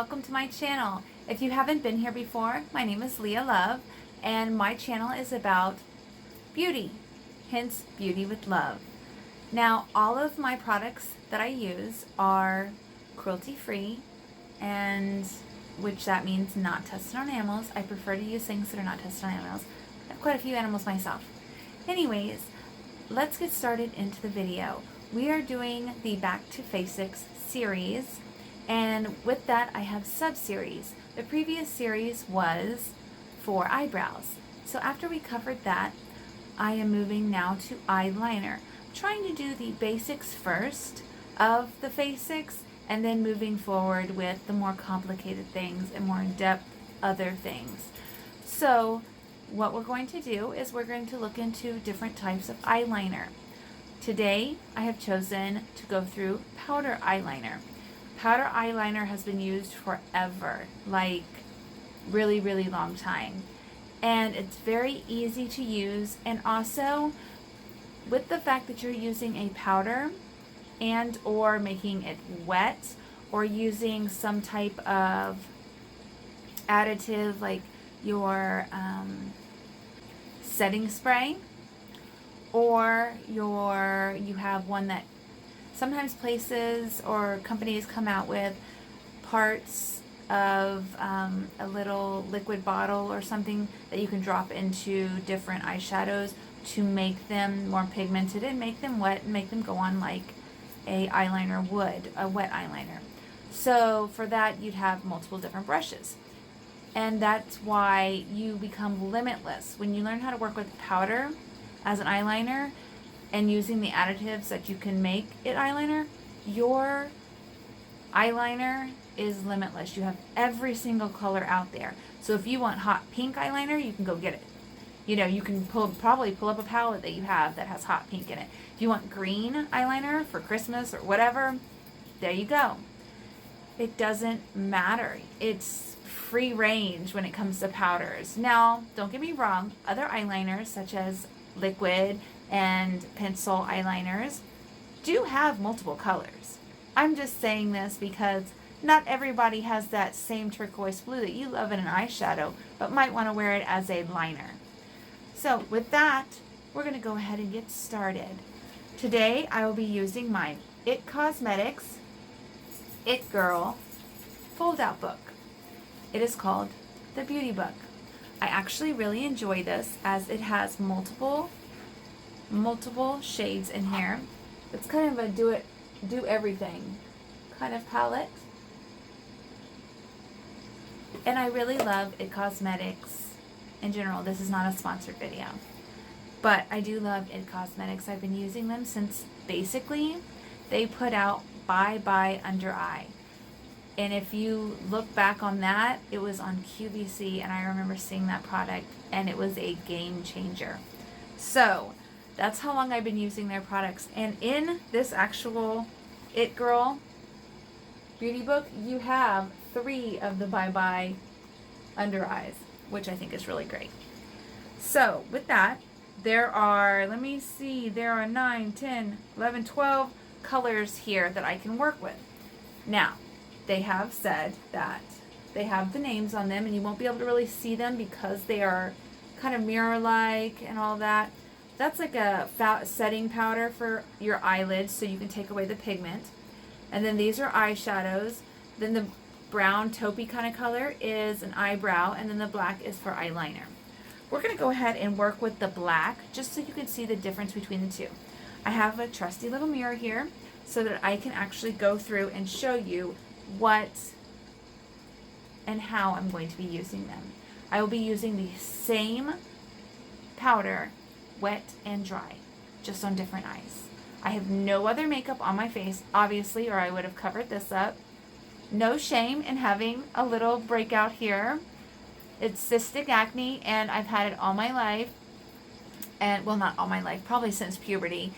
welcome to my channel. If you haven't been here before, my name is Leah Love and my channel is about beauty, hence beauty with love. Now, all of my products that I use are cruelty-free, and which that means not tested on animals. I prefer to use things that are not tested on animals. I have quite a few animals myself. Anyways, let's get started into the video. We are doing the Back to Fasics series, and with that I have sub-series. The previous series was for eyebrows. So after we covered that, I am moving now to eyeliner. I'm trying to do the basics first of the Fasics, and then moving forward with the more complicated things and more in-depth other things. So what we're going to do is we're going to look into different types of eyeliner. Today I have chosen to go through powder eyeliner. Powder eyeliner has been used forever, like really long time, and it's very easy to use. And also with the fact that you're using a powder and or making it wet or using some type of additive like your setting spray, or you have one that sometimes places or companies come out with parts of a little liquid bottle or something that you can drop into different eyeshadows to make them more pigmented and make them wet and make them go on like a eyeliner would, a wet eyeliner. So for that you'd have multiple different brushes, and that's why you become limitless when you learn how to work with powder as an eyeliner and using the additives that you can make it eyeliner. Your eyeliner is limitless. You have every single color out there. So if you want hot pink eyeliner, you can go get it. You know, you can probably pull up a palette that you have that has hot pink in it. If you want green eyeliner for Christmas or whatever, there you go. It doesn't matter. It's free range when it comes to powders. Now, don't get me wrong, other eyeliners such as liquid and pencil eyeliners do have multiple colors. I'm just saying this because not everybody has that same turquoise blue that you love in an eyeshadow, but might want to wear it as a liner. So with that, we're going to go ahead and get started. Today I will be using my It Cosmetics It Girl fold out book. It is called the Beauty Book. I actually really enjoy this as it has multiple shades in here. It's kind of a do everything kind of palette. And I really love It Cosmetics in general. This is not a sponsored video, but I do love It Cosmetics. I've been using them since basically they put out Bye Bye Under Eye. And if you look back on that, it was on QVC, and I remember seeing that product and it was a game changer. So that's how long I've been using their products. And in this actual It Girl Beauty Book, you have 3 of the Bye Bye Under Eyes, which I think is really great. So with that, there are, let me see, there are 9, 10, 11, 12 colors here that I can work with. Now, they have said that they have the names on them and you won't be able to really see them because they are kind of mirror-like and all that. That's like a setting powder for your eyelids so you can take away the pigment. And then these are eyeshadows. Then the brown taupey kind of color is an eyebrow, and then the black is for eyeliner. We're going to go ahead and work with the black just so you can see the difference between the two. I have a trusty little mirror here so that I can actually go through and show you what and how I'm going to be using them. I will be using the same powder, wet and dry, just on different eyes. I have no other makeup on my face, obviously, or I would have covered this up. No shame in having a little breakout here. It's cystic acne, and I've had it all my life. And, well, not all my life, probably since puberty.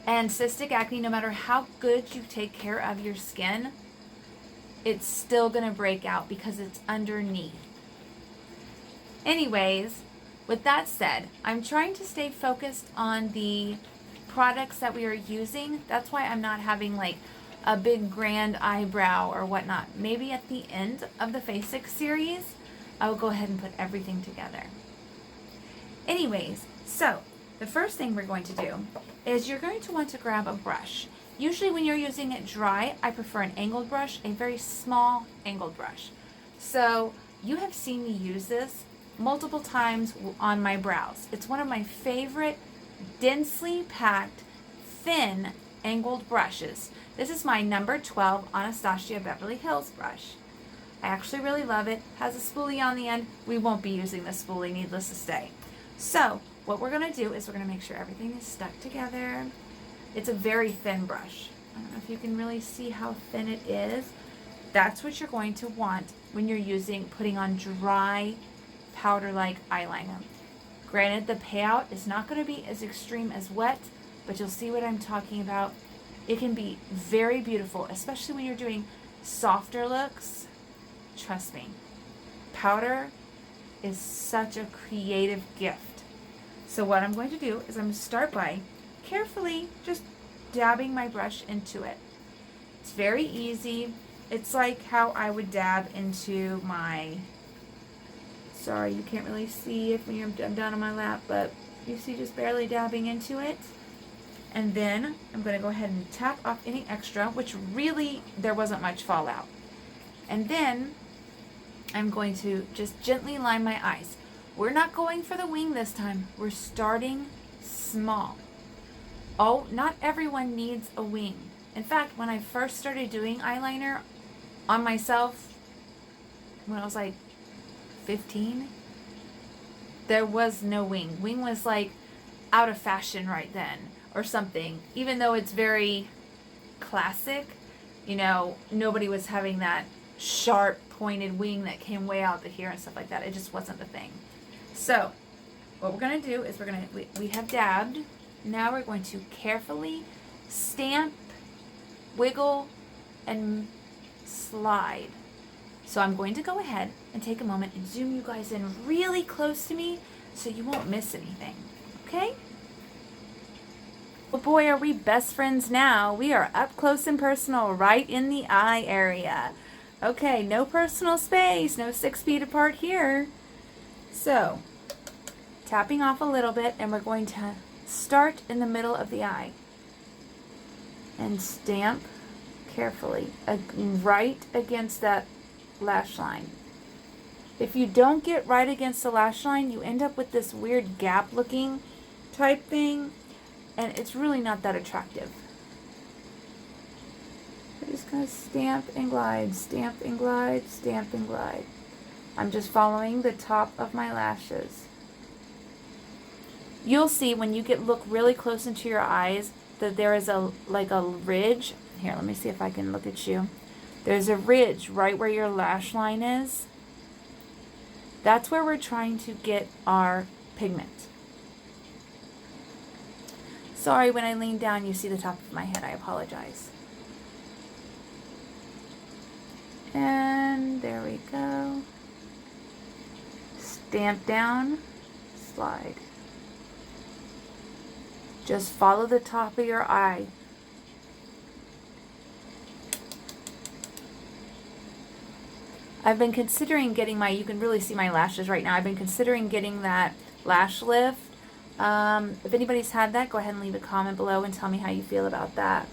And cystic acne, no matter how good you take care of your skin, it's still going to break out because it's underneath. Anyways, with that said, I'm trying to stay focused on the products that we are using. That's why I'm not having like a big grand eyebrow or whatnot. Maybe at the end of the Fasics series, I will go ahead and put everything together. Anyways, so the first thing we're going to do is you're going to want to grab a brush. Usually when you're using it dry, I prefer an angled brush, a very small angled brush. So you have seen me use this multiple times on my brows. It's one of my favorite densely packed, thin angled brushes. This is my number 12 Anastasia Beverly Hills brush. I actually really love it. Has a spoolie on the end. We won't be using the spoolie, needless to say. So what we're going to do is we're going to make sure everything is stuck together. It's a very thin brush. I don't know if you can really see how thin it is. That's what you're going to want when you're putting on dry powder-like eyeliner. Granted, the payout is not going to be as extreme as wet, but you'll see what I'm talking about. It can be very beautiful, especially when you're doing softer looks. Trust me, powder is such a creative gift. So what I'm going to do is I'm going to start by carefully just dabbing my brush into it. It's very easy. It's like how I would dab into my, sorry, you can't really see if I'm down on my lap, but you see just barely dabbing into it. And then I'm going to go ahead and tap off any extra, which really there wasn't much fallout. And then I'm going to just gently line my eyes. We're not going for the wing this time. We're starting small. Oh, not everyone needs a wing. In fact, when I first started doing eyeliner on myself, when I was like 15, there was no wing. Wing was like out of fashion right then or something. Even though it's very classic, you know, nobody was having that sharp pointed wing that came way out to here and stuff like that. It just wasn't the thing. So what we're going to do is we have dabbed. Now we're going to carefully stamp, wiggle, and slide. So I'm going to go ahead and take a moment and zoom you guys in really close to me so you won't miss anything. Okay? Well, boy, are we best friends now. We are up close and personal right in the eye area. Okay, no personal space, no 6 feet apart here. So, tapping off a little bit, and we're going to start in the middle of the eye and stamp carefully right against that lash line. If you don't get right against the lash line, you end up with this weird gap looking type thing, and it's really not that attractive. We're just going to stamp and glide, stamp and glide, stamp and glide. I'm just following the top of my lashes. You'll see when you look really close into your eyes that there is a ridge. Here, let me see if I can look at you. There's a ridge right where your lash line is. That's where we're trying to get our pigment. Sorry, when I lean down, you see the top of my head. I apologize. And there we go. Stamp down, slide. Just follow the top of your eye. I've been considering getting you can really see my lashes right now. I've been considering getting that lash lift. If anybody's had that, go ahead and leave a comment below and tell me how you feel about that.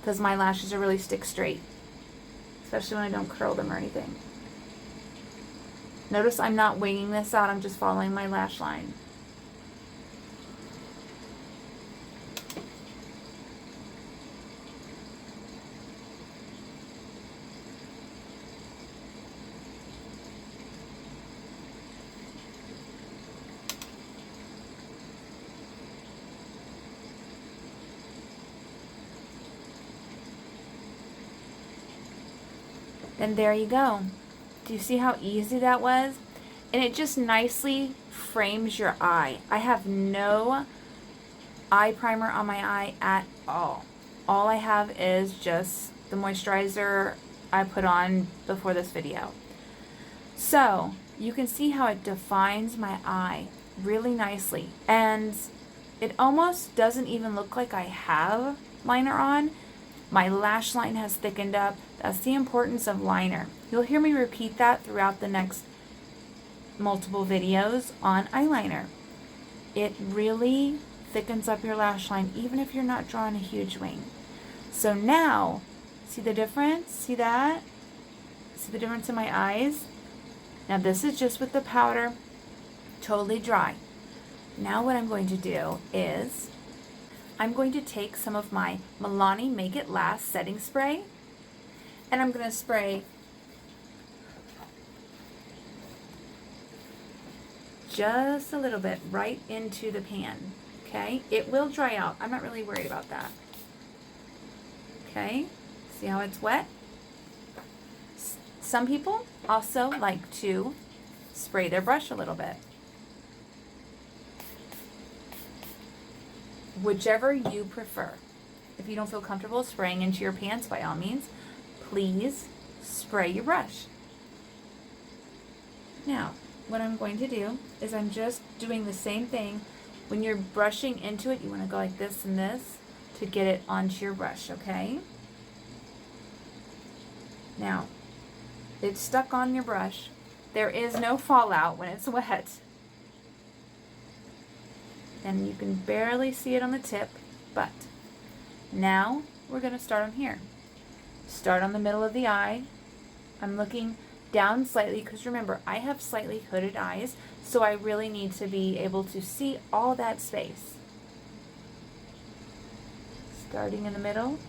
Because my lashes are really stick straight. Especially when I don't curl them or anything. Notice I'm not winging this out, I'm just following my lash line. And there you go. Do you see how easy that was? And it just nicely frames your eye. I have no eye primer on my eye at all. All I have is just the moisturizer I put on before this video. So you can see how it defines my eye really nicely. And it almost doesn't even look like I have liner on. My lash line has thickened up. That's the importance of liner. You'll hear me repeat that throughout the next multiple videos on eyeliner. It really thickens up your lash line, even if you're not drawing a huge wing. So now, see the difference? See that? See the difference in my eyes? Now this is just with the powder, totally dry. Now what I'm going to do is, I'm going to take some of my Milani Make It Last setting spray, and I'm going to spray just a little bit right into the pan, okay? It will dry out. I'm not really worried about that. Okay, see how it's wet? Some people also like to spray their brush a little bit. Whichever you prefer. If you don't feel comfortable spraying into your pans, by all means, please spray your brush. Now, what I'm going to do is I'm just doing the same thing. When you're brushing into it, you want to go like this and this to get it onto your brush, okay? Now, it's stuck on your brush. There is no fallout when it's wet. And you can barely see it on the tip, but now we're going to start on here. Start on the middle of the eye. I'm looking down slightly because remember, I have slightly hooded eyes, so I really need to be able to see all that space. Starting in the middle.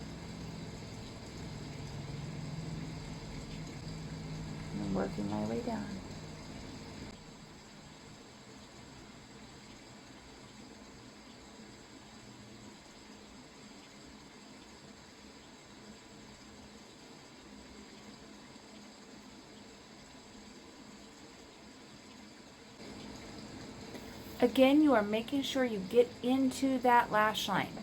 And working my way down. Again, you are making sure you get into that lash line.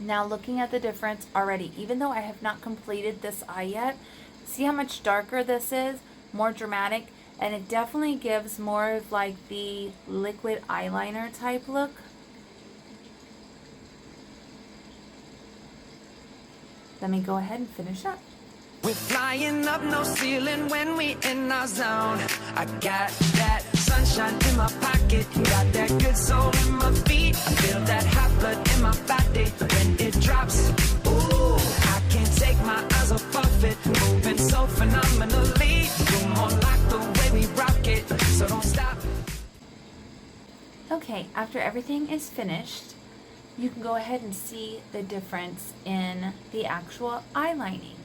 Now looking at the difference already, even though I have not completed this eye yet, see how much darker this is, more dramatic, and it definitely gives more of like the liquid eyeliner type look. Let me go ahead and finish up. We're flying up, no ceiling when we in our zone. I got that sunshine in my pocket, got that good soul in my feet. I feel that hot blood in my body when it drops. Ooh, I can't take my eyes off of it, moving so phenomenally. You're more like the way we rock it, so don't stop. Okay, after everything is finished, you can go ahead and see the difference in the actual eyelining.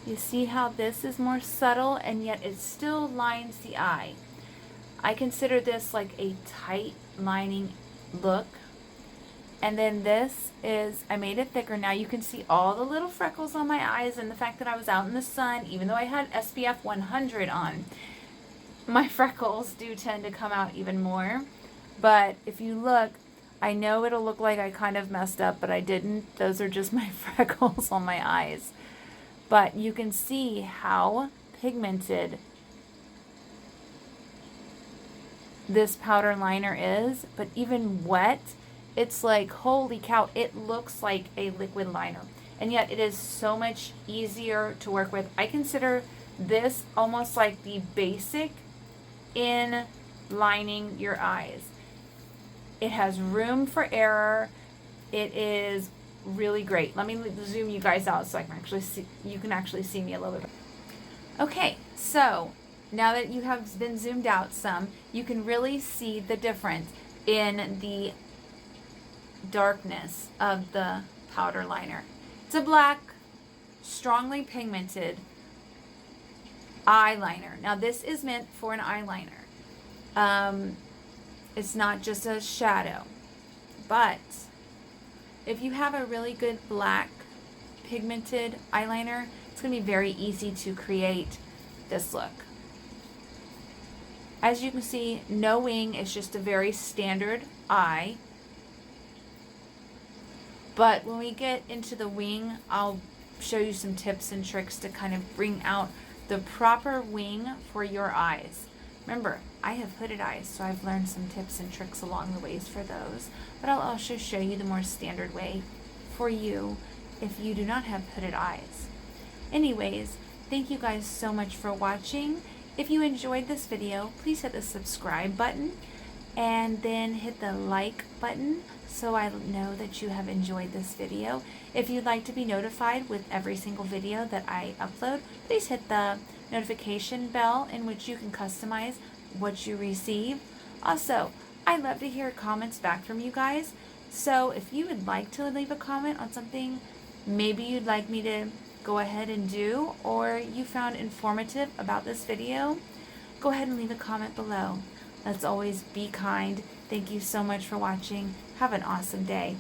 You see how this is more subtle and yet it still lines the eye. I consider this like a tight lining look. And then this is, I made it thicker. Now you can see all the little freckles on my eyes and the fact that I was out in the sun, even though I had SPF 100 on. My freckles do tend to come out even more. But if you look, I know it'll look like I kind of messed up, but I didn't. Those are just my freckles on my eyes. But you can see how pigmented this powder liner is, but even wet, it's like, holy cow, it looks like a liquid liner. And yet it is so much easier to work with. I consider this almost like the basic in lining your eyes. It has room for error. It is really great. Let me zoom you guys out so I can actually see, you can actually see me a little bit. Okay, so now that you have been zoomed out some, you can really see the difference in the darkness of the powder liner. It's a black, strongly pigmented eyeliner. Now this is meant for an eyeliner. It's not just a shadow, but if you have a really good black pigmented eyeliner, it's going to be very easy to create this look. As you can see, no wing, it's just a very standard eye. But when we get into the wing, I'll show you some tips and tricks to kind of bring out the proper wing for your eyes. Remember, I have hooded eyes, so I've learned some tips and tricks along the ways for those. But I'll also show you the more standard way for you if you do not have hooded eyes. Anyways, thank you guys so much for watching. If you enjoyed this video, please hit the subscribe button and then hit the like button so I know that you have enjoyed this video. If you'd like to be notified with every single video that I upload, please hit the notification bell in which you can customize what you receive. Also, I'd love to hear comments back from you guys. So if you would like to leave a comment on something maybe you'd like me to go ahead and do, or you found informative about this video, go ahead and leave a comment below. Let's always be kind. Thank you so much for watching. Have an awesome day.